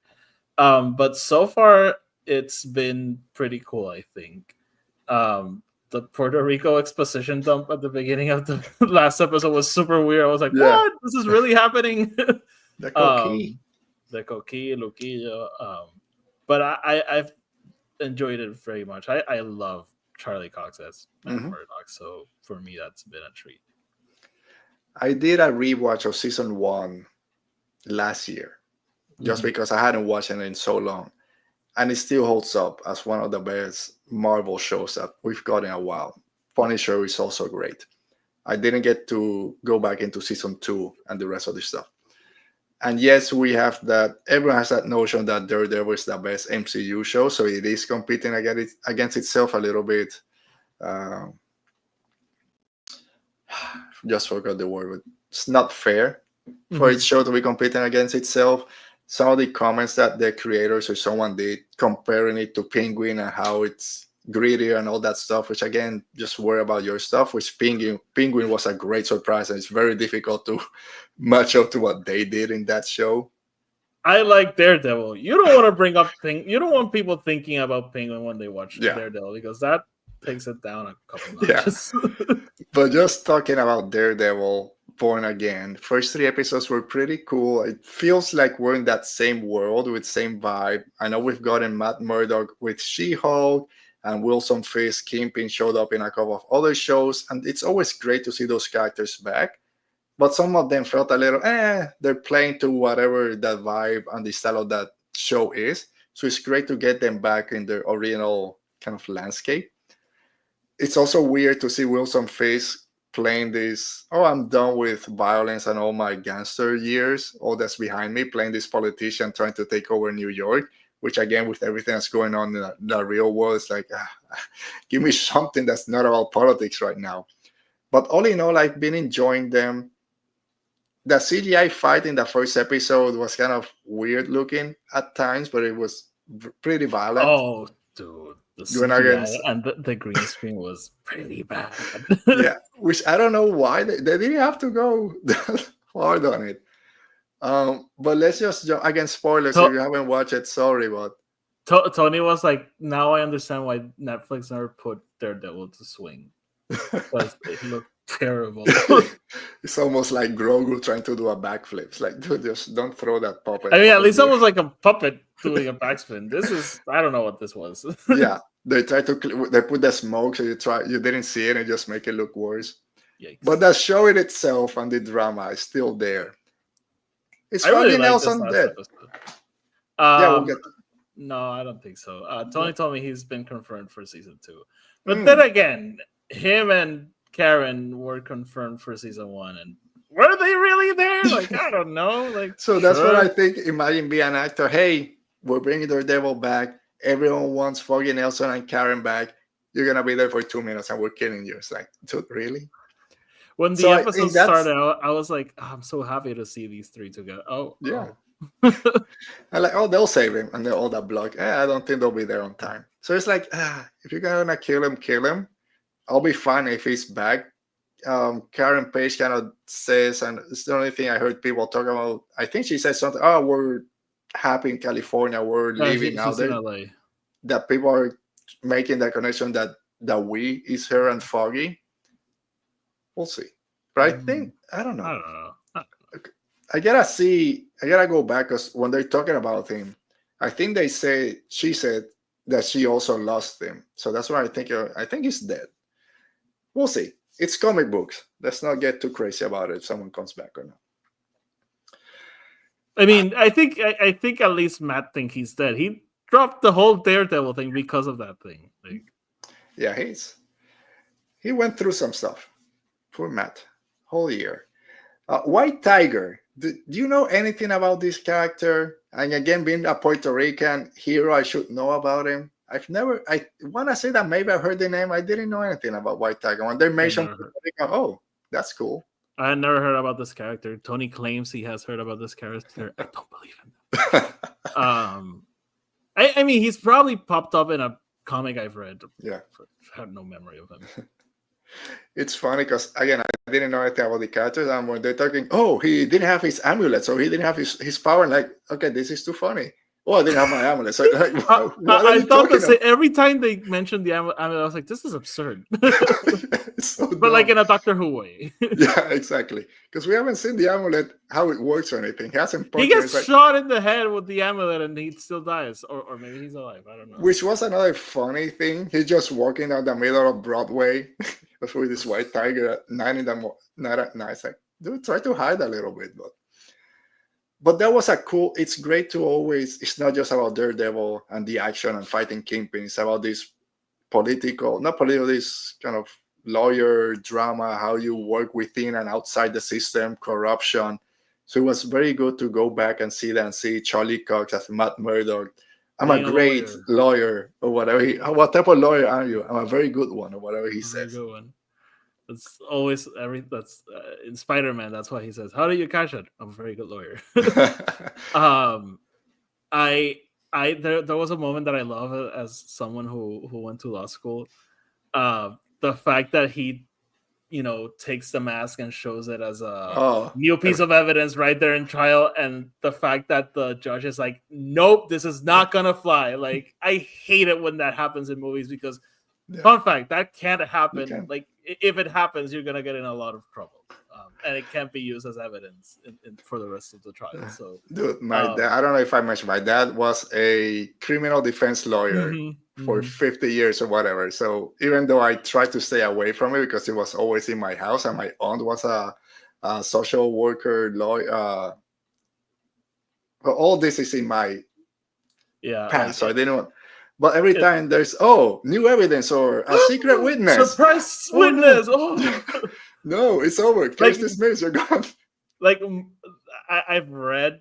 But so far it's been pretty cool, I think. The Puerto Rico exposition dump at the beginning of the last episode was super weird. I was like, what? This is really happening? The Coquille. The Coquille, Luquillo. But I've enjoyed it very much. I love Charlie Cox as Murdoch, so for me that's been a treat. I did a rewatch of season 1 last year, just because I hadn't watched it in so long, and it still holds up as one of the best Marvel shows that we've got in a while. Punisher is also great. I didn't get to go back into season 2 and the rest of the stuff. And yes, we have that. Everyone has that notion that Daredevil is the best MCU show, so it is competing against itself a little bit. Just forgot the word, but it's not fair for its show to be competing against itself. Some of the comments that the creators or someone did comparing it to Penguin and how it's grittier and all that stuff, which again, just worry about your stuff. Which Penguin was a great surprise, and it's very difficult to match up to what they did in that show. I like Daredevil. You don't want to bring up you don't want people thinking about Penguin when they watch Daredevil, because that takes it down a couple notches. But just talking about Daredevil point again. First 3 episodes were pretty cool. It feels like we're in that same world with same vibe. I know we've gotten Matt Murdock with She-Hulk, and Wilson Fisk, Kingpin showed up in a couple of other shows, and it's always great to see those characters back. But some of them felt a little, they're playing to whatever that vibe and the style of that show is. So it's great to get them back in their original kind of landscape. It's also weird to see Wilson Fisk playing this, I'm done with violence and all my gangster years, all that's behind me, playing this politician trying to take over New York, which again, with everything that's going on in the real world, it's like, give me something that's not about politics right now. But all in all, I've been enjoying them. The CGI fight in the first episode was kind of weird looking at times, but it was pretty violent. Oh, dude. The CGI and the green screen was pretty bad. Yeah, which I don't know why. They didn't have to go that hard on it. But let's just jump. Again, spoilers if you haven't watched it. Sorry, but Tony was like, now I understand why Netflix never put Daredevil to swing. Because it looked terrible. It's almost like Grogu trying to do a backflip. It's like, dude, just don't throw that puppet. I mean, at least it was like a puppet doing a backspin. This is, I don't know what this was. Yeah, they try to, they put the smoke, so you didn't see it and just make it look worse. Yikes. But the show in itself and the drama is still there. It's really fucking else on dead. Yeah, we'll get. No, I don't think so. Tony told me he's been confirmed for season 2, but then again, him and Karen were confirmed for season 1, and were they really there? Like, I don't know. Like, so that's what I think. Imagine being an actor. Hey, we're bringing Daredevil back. Everyone wants Foggy Nelson and Karen back. You're gonna be there for 2 minutes, and we're killing you. It's like, dude, really? When the episode started, I was like, I'm so happy to see these three together. Oh, yeah. I'm like, they'll save him, and then all that block. I don't think they'll be there on time. So it's like, if you're gonna kill him. I'll be fine if he's back. Karen Page kind of says, and it's the only thing I heard people talk about. I think she said something. We're happy in California. We're living out there. LA. That people are making that connection that we is her and Foggy. We'll see. But I don't know. I gotta go back, because when they're talking about him, I think she said that she also lost him. So that's why I think he's dead. We'll see. It's comic books. Let's not get too crazy about it if someone comes back or not. I mean, I think at least Matt thinks he's dead. He dropped the whole Daredevil thing because of that thing. Like, yeah, he went through some stuff. Poor Matt. Whole year. White Tiger. Do you know anything about this character? And again, being a Puerto Rican hero, I should know about him. I want to say that maybe I heard the name. I didn't know anything about White Tiger. When they mentioned Puerto Rican, that's cool. I had never heard about this character. Tony claims he has heard about this character. I don't believe him. I mean, he's probably popped up in a comic I've read. Yeah. I have no memory of him. It's funny because, again, I didn't know anything about the characters, and when they're talking, he didn't have his amulet, so he didn't have his power. And like, okay, this is too funny. I didn't have my amulet. So like, I thought every time they mentioned the amulet, I was like, this is absurd. So but like in a Doctor Who way. Yeah, exactly. Because we haven't seen the amulet, how it works or anything. He gets shot in the head with the amulet and he still dies. Or maybe he's alive. I don't know. Which was another funny thing. He's just walking down the middle of Broadway with this White Tiger at 9 in the morning. Not at night. It's like, dude, try to hide a little bit. But that was it's great to always, it's not just about Daredevil and the action and fighting Kingpin. It's about this this kind of lawyer drama, how you work within and outside the system, corruption. So it was very good to go back and see that and see Charlie Cox as Matt Murdock. I'm a great lawyer or whatever. What type of lawyer are you? I'm a very good one or whatever he says. Very good one. It's always that's in Spider-Man. That's why he says, "How do you catch it?" I'm a very good lawyer. There was a moment that I love as someone who went to law school. The fact that he, takes the mask and shows it as a new piece of evidence right there in trial, and the fact that the judge is like, "Nope, this is not gonna fly." Like, I hate it when that happens in movies because. Yeah. Fun fact, that can't happen. Like, if it happens, you're gonna get in a lot of trouble. and it can't be used as evidence for the rest of the trial. So, Dude, my dad, I don't know if I mentioned, my dad was a criminal defense lawyer for 50 years or whatever. So even though I tried to stay away from it because it was always in my house, and my aunt was a social worker, lawyer, well, all this is in my past, so I didn't want. But every time there's new evidence or a secret witness, surprise witness. No. No, it's over. Case dismissed. You're gone. Like I've read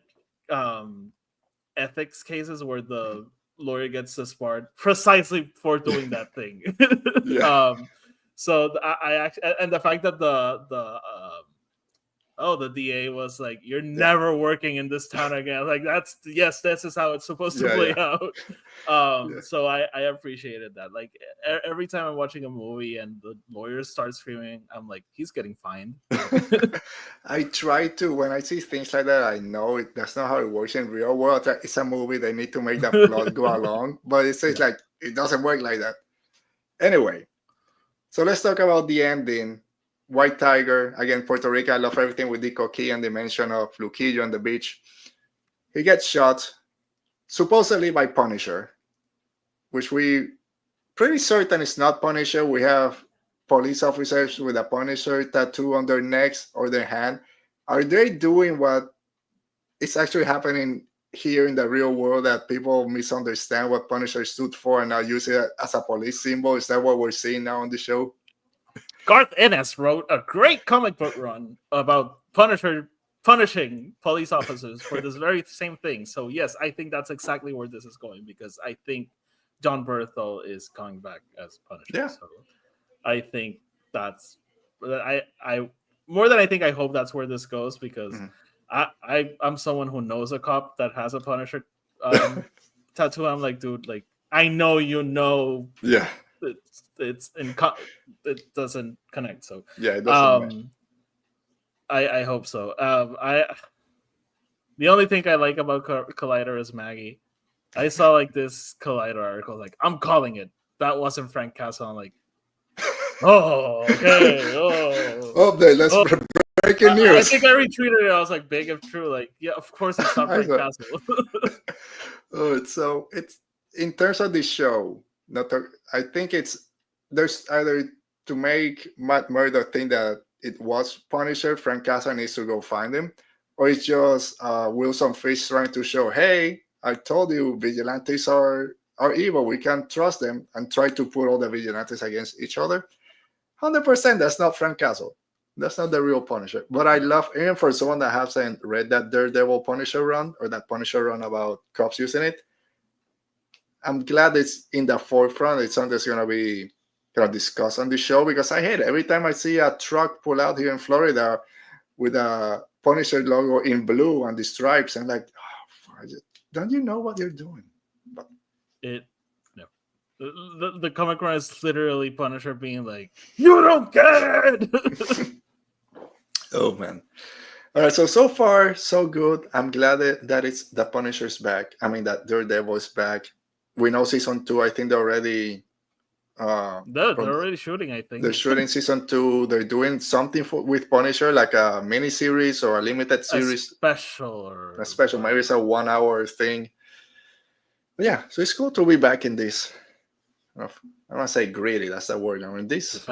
ethics cases where the lawyer gets disbarred precisely for doing that thing. So I actually, and the fact that the DA was like, "You're never working in this town again." Like this is how it's supposed to play out. So I appreciated that. Like every time I'm watching a movie and the lawyers start screaming, I'm like, he's getting fined. I try to, when I see things like that, I know that's not how it works in real world. It's a movie; they need to make the plot go along, but it says like it doesn't work like that. Anyway, so let's talk about the ending. White Tiger, again, Puerto Rico. I love everything with the Coquille and the mention of Luquillo on the beach. He gets shot, supposedly by Punisher, which we pretty certain is not Punisher. We have police officers with a Punisher tattoo on their necks or their hand. Are they doing what is actually happening here in the real world, that people misunderstand what Punisher stood for and now use it as a police symbol? Is that what we're seeing now on the show? Garth Ennis wrote a great comic book run about Punisher punishing police officers for this very same thing. So yes, I think that's exactly where this is going, because I think John Berthel is coming back as Punisher. Yeah. So I think that's I more than I think I hope that's where this goes, because I'm someone who knows a cop that has a Punisher tattoo. I'm like, dude, like I know yeah. It doesn't connect. So yeah, it doesn't. I hope so. The only thing I like about Collider is Maggie. I saw like this Collider article, like I'm calling it. That wasn't Frank Castle. I'm like, okay. Update. Let's breaking news. I think I retweeted it. I was like, big if true. Like, yeah, of course it's not Frank Castle. So it's in terms of the show. I think there's either to make Matt Murdock think that it was Punisher, Frank Castle needs to go find him, or it's just Wilson Fisk trying to show, hey, I told you vigilantes are evil. We can't trust them, and try to put all the vigilantes against each other. 100%, that's not Frank Castle. That's not the real Punisher. But I love, even for someone that hasn't read that Daredevil Punisher run, or that Punisher run about cops using it, I'm glad it's in the forefront. It's something that's going to be discussed on the show, because I hate it. Every time I see a truck pull out here in Florida with a Punisher logo in blue and the stripes, I'm like, don't you know what you're doing? But the comic run is literally Punisher being like, you don't get it. Oh man. All right, so far so good. I'm glad that it's the Punisher's back. I mean, that Daredevil is back. We know season 2. I think they're already they're already shooting. I think they're shooting season 2. They're doing something with Punisher, like a mini series or a limited series, a special. Maybe it's a 1 hour thing. But yeah, so it's cool to be back in this. I don't want to say greedy. That's the word. I mean, this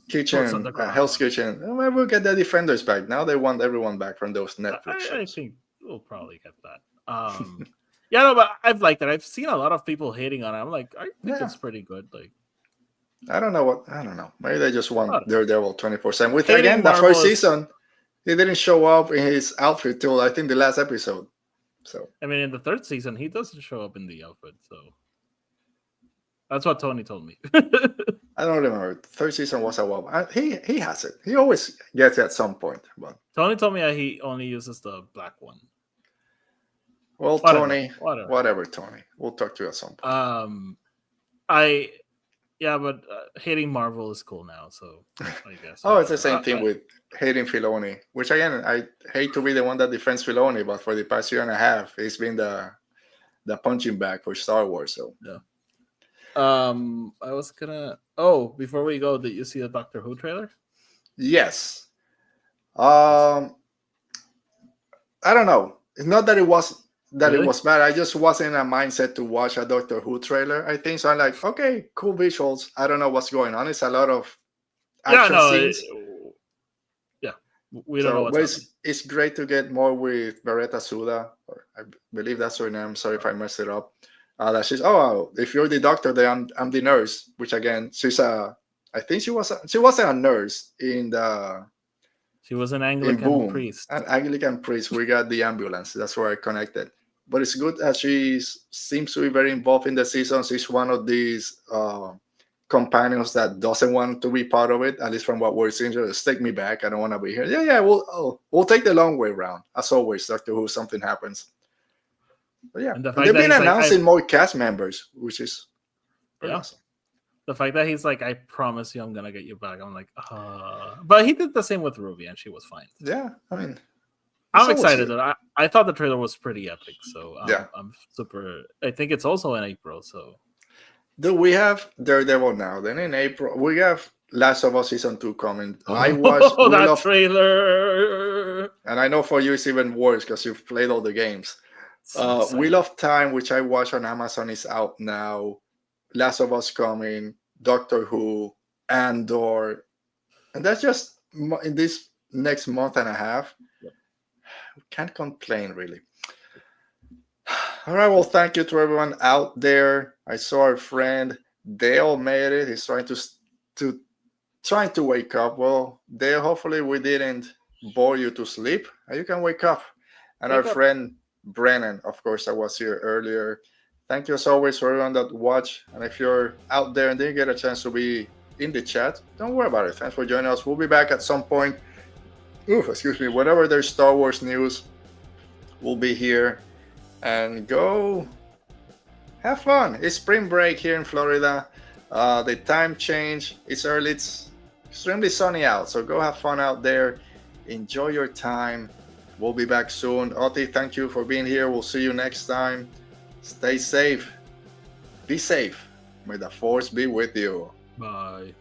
kitchen, Hell's Kitchen. Maybe we'll get the Defenders back. Now they want everyone back from those Netflix shows. I think we'll probably get that. Yeah, no, but I've liked it. I've seen a lot of people hating on it. I'm like, I think it's pretty good. Like, I don't know. Maybe they just want Daredevil 24/7. With Hating again, the Marvel first season, he didn't show up in his outfit till I think the last episode. So I mean, in the third season, he doesn't show up in the outfit. So that's what Tony told me. I don't remember. Third season was a while. He has it. He always gets it at some point. But Tony told me that he only uses the black one. Well, Tony, whatever, Tony. We'll talk to you at some point. But hating Marvel is cool now, so I guess. It's the same thing with hating Filoni, which again, I hate to be the one that defends Filoni, but for the past year and a half, he's been the punching bag for Star Wars. So yeah. I was gonna. Before we go, did you see the Doctor Who trailer? Yes. Um, I don't know. It's not that it was Really? bad. I just wasn't in a mindset to watch a Doctor Who trailer. I think so. I'm like, okay, cool visuals. I don't know what's going on. It's a lot of Yeah, action no, scenes. yeah, we don't know So, what's but happening. it's great to get more with Beretta Suda, or I believe that's her name. Sorry if I messed it up. That she's if you're the doctor, then I'm the nurse. Which again, she's a I think she wasn't a nurse She was an in Anglican Boom, priest. an Anglican priest. We got the ambulance. That's where I connected. But it's good that she seems to be very involved in the season. She's one of these companions that doesn't want to be part of it. At least from what we're seeing, just take me back. I don't want to be here. Yeah. We'll take the long way around. As always, Doctor Who, something happens. But yeah, And the and fact they've that been he's like, announcing more cast members, which is very yeah, awesome. the fact that he's like, I promise you, I'm gonna get you back. I'm like, but he did the same with Ruby, and she was fine. Yeah, I mean, I'm always excited. good. I thought the trailer was pretty epic, so Yeah. I'm super. I think it's also in April, so. Do we have Daredevil now? Then in April we have Last of Us season 2 coming. I watched Oh, Wheel that of, trailer! and I know for you it's even worse because you've played all the games. So Wheel excited. of Time, which I watch on Amazon, is out now. Last of Us coming. Doctor Who, Andor, and that's just in this next month and a half. Yep. Can't complain really. All right, well, thank you to everyone out there. I saw our friend Dale made it. He's trying to wake up. Well, Dale, hopefully we didn't bore you to sleep. You can wake up. And our Wake up. friend Brennan, of course, that was here earlier. Thank you as always for everyone that watched. And if you're out there and didn't get a chance to be in the chat, don't worry about it. Thanks for joining us. We'll be back at some point. Excuse me. Whenever there's Star Wars news, we'll be here. And go have fun. It's spring break here in Florida. The time change. It's early. It's extremely sunny out. So go have fun out there. Enjoy your time. We'll be back soon. Oti, thank you for being here. We'll see you next time. Stay safe. Be safe. May the force be with you. Bye.